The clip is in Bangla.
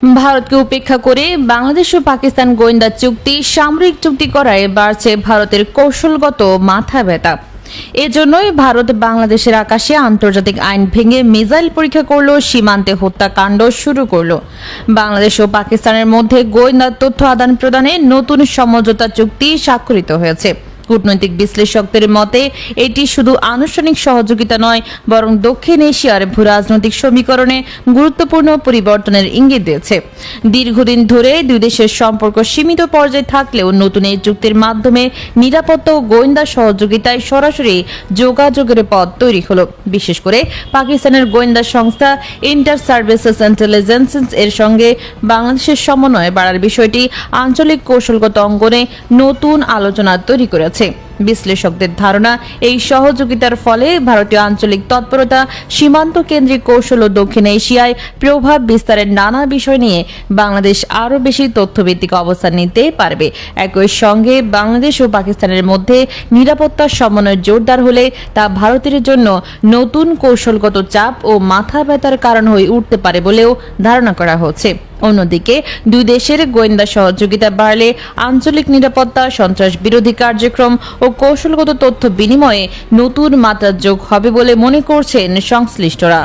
ভারতকে উপেক্ষা করে বাংলাদেশ ও পাকিস্তান গোয়েন্দা চুক্তি সামরিক চুক্তি করায় বাড়ছে ভারতের কৌশলগত মাথা ব্যথা। এজন্যই ভারত বাংলাদেশের আকাশে আন্তর্জাতিক আইন ভেঙে মিসাইল পরীক্ষা করলো, সীমান্তে হত্যাকাণ্ড শুরু করলো। বাংলাদেশ ও পাকিস্তানের মধ্যে গোয়েন্দা তথ্য আদান প্রদানে নতুন সমঝোতা চুক্তি স্বাক্ষরিত হয়েছে। কূটনৈতিক বিশ্লেষকদের মতে এটি শুধু আনুষ্ঠানিক সহযোগিতা নয়, বরং দক্ষিণ এশিয়ার ভূরাজনৈতিক সমীকরণে গুরুত্বপূর্ণ পরিবর্তনের ইঙ্গিত দিয়েছে। দীর্ঘদিন ধরে দুই দেশের সম্পর্ক সীমিত পর্যায়ে থাকলেও নতুন এই চুক্তির মাধ্যমে নিরাপত্তা ও গোয়েন্দা সহযোগিতায় সরাসরি যোগাযোগের পথ তৈরি হলো। বিশেষ করে পাকিস্তানের গোয়েন্দা সংস্থা ইন্টার সার্ভিসেস ইন্টেলিজেন্স এর সঙ্গে বাংলাদেশের সমন্বয় বাড়ার বিষয়টি আঞ্চলিক কৌশলগত অঙ্গনে নতুন আলোচনা তৈরি করেছে। বিশ্লেষকদের ধারণা, এই সহযোগিতার ফলে ভারতীয় আঞ্চলিক তৎপরতা, সীমান্ত কেন্দ্রিক কৌশল ও দক্ষিণ এশিয়ায় প্রভাব বিস্তারের নানা বিষয় নিয়ে বাংলাদেশ আরও বেশি তথ্যভিত্তিক অবস্থান নিতে পারবে। একই সঙ্গে বাংলাদেশ ও পাকিস্তানের মধ্যে নিরাপত্তা সমন্বয় জোরদার হলে তা ভারতের জন্য নতুন কৌশলগত চাপ ও মাথা ব্যথার কারণ হয়ে উঠতে পারে বলেও ধারণা করা হচ্ছে। অন্যদিকে দুই দেশের গোয়েন্দা সহযোগিতা বাড়লে আঞ্চলিক নিরাপত্তা, সন্ত্রাস বিরোধী কার্যক্রম ও কৌশলগত তথ্য বিনিময়ে নতুন মাত্রা যোগ হবে বলে মনে করছেন সংশ্লিষ্টরা।